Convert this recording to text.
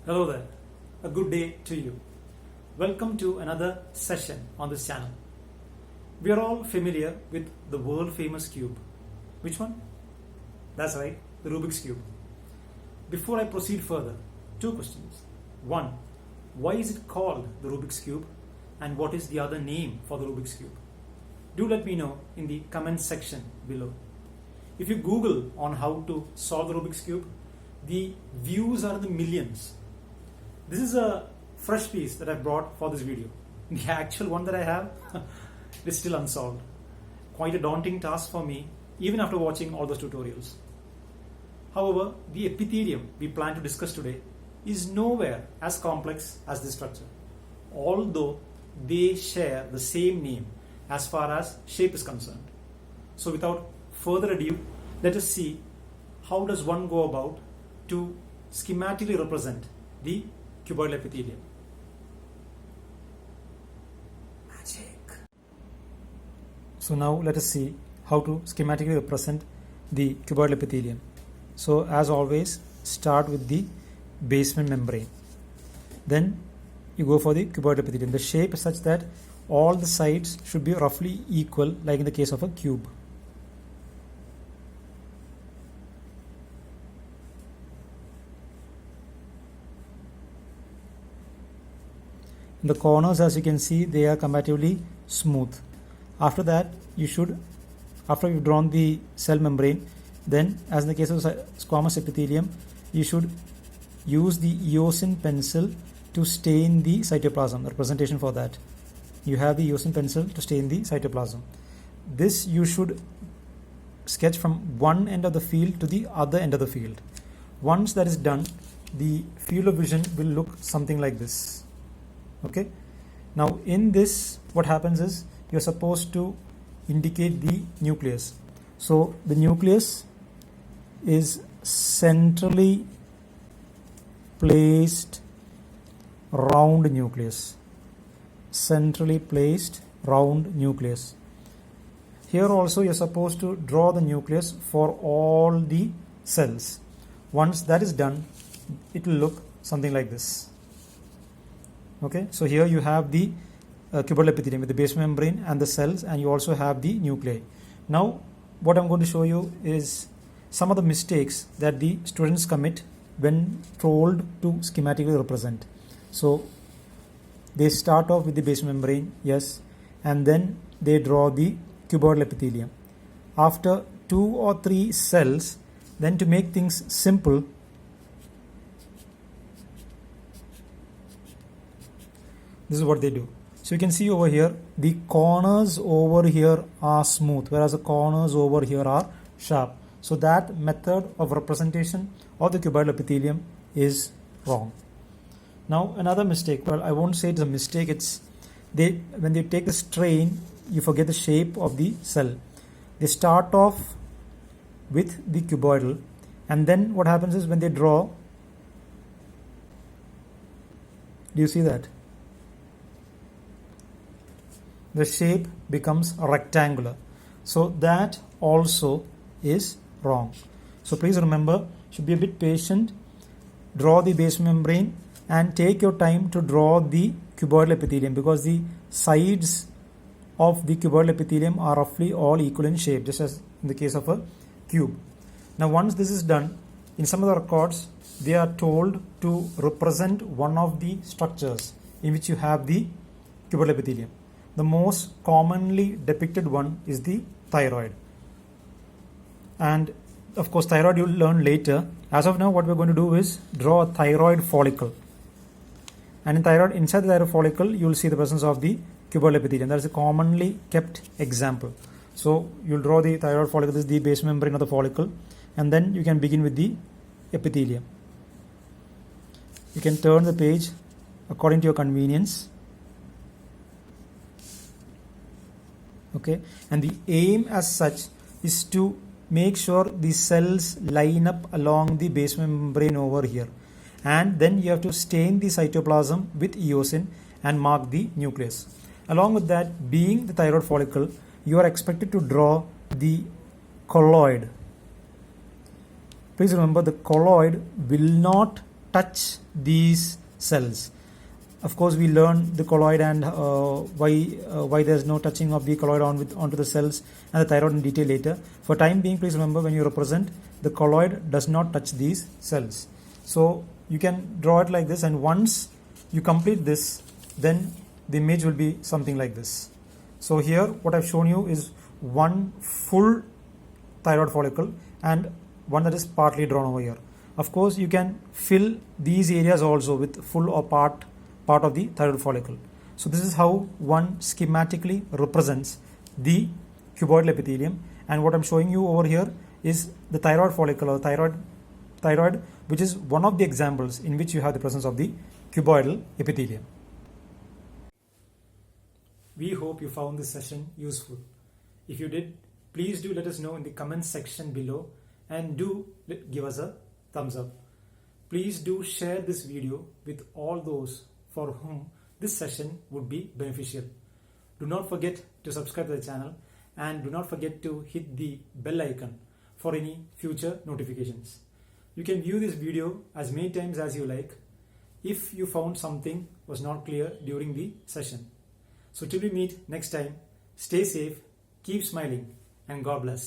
Hello there, a good day to you. Welcome to another session on this channel. We are all familiar with the world famous cube. Which one? That's right, the Rubik's Cube. Before I proceed further, two questions. One, why is it called the Rubik's Cube? And what is the other name for the Rubik's Cube? Do let me know in the comment section below. If you Google on how to solve the Rubik's Cube, the views are in the millions. This is a fresh piece that I brought for this video. The actual one that I have is still unsolved. Quite a daunting task for me, even after watching all those tutorials. However, the epithelium we plan to discuss today is nowhere as complex as this structure, although they share the same name as far as shape is concerned. So without further ado, let us see how does one go about to schematically represent the cuboidal epithelium. Magic. So now let us see how to schematically represent the cuboidal epithelium. So as always, start with the basement membrane. Then you go for the cuboidal epithelium. The shape is such that all the sides should be roughly equal, like in the case of a cube. In the corners, as you can see, they are comparatively smooth. After that, after you've drawn the cell membrane, then as in the case of squamous epithelium, you should use the eosin pencil to stain the cytoplasm. The representation for that, you have the eosin pencil to stain the cytoplasm. This you should sketch from one end of the field to the other end of the field. Once that is done, the field of vision will look something like this. Okay, now in this, what happens is you're supposed to indicate the nucleus. So the nucleus is centrally placed round nucleus. Centrally placed round nucleus. Here also you're supposed to draw the nucleus for all the cells. Once that is done, it will look something like this. Okay, so here you have the cuboidal epithelium with the basement membrane and the cells, and you also have the nuclei. Now what I'm going to show you is some of the mistakes that the students commit when told to schematically represent. So they start off with the basement membrane, yes, and then they draw the cuboidal epithelium. After 2 or 3 cells, then to make things simple, this is what they do. So you can see over here, the corners over here are smooth, whereas the corners over here are sharp. So that method of representation of the cuboidal epithelium is wrong. Now another mistake, well, I won't say it's a mistake, it's when they take the strain, you forget the shape of the cell. They start off with the cuboidal, and then what happens is when they draw, do you see that? The shape becomes rectangular. So that also is wrong. So please remember, should be a bit patient, draw the basement membrane and take your time to draw the cuboidal epithelium, because the sides of the cuboidal epithelium are roughly all equal in shape, just as in the case of a cube. Now once this is done, in some of the records they are told to represent one of the structures in which you have the cuboidal epithelium. The most commonly depicted one is the thyroid, and of course thyroid you'll learn later. As of now, what we're going to do is draw a thyroid follicle, and in thyroid, inside the thyroid follicle you'll see the presence of the cuboidal epithelium. That is a commonly kept example. So you'll draw the thyroid follicle, this is the basement membrane of the follicle, and then you can begin with the epithelium. You can turn the page according to your convenience. Okay, and the aim as such is to make sure the cells line up along the basement membrane over here, and then you have to stain the cytoplasm with eosin and mark the nucleus. Along with that, being the thyroid follicle, you are expected to draw the colloid. Please remember, the colloid will not touch these cells. Of course, we learned the colloid and why there's no touching of the colloid onto the cells and the thyroid in detail later. For time being, please remember when you represent, the colloid does not touch these cells. So you can draw it like this, and once you complete this, then the image will be something like this. So here what I've shown you is one full thyroid follicle and one that is partly drawn over here. Of course, you can fill these areas also with full or part of the thyroid follicle. So this is how one schematically represents the cuboidal epithelium, and what I'm showing you over here is the thyroid follicle or thyroid, which is one of the examples in which you have the presence of the cuboidal epithelium. We hope you found this session useful. If you did, please do let us know in the comments section below, and do give us a thumbs up. Please do share this video with all those for whom this session would be beneficial. Do not forget to subscribe to the channel, and do not forget to hit the bell icon for any future notifications. You can view this video as many times as you like if you found something was not clear during the session. So till we meet next time, stay safe, keep smiling, and God bless.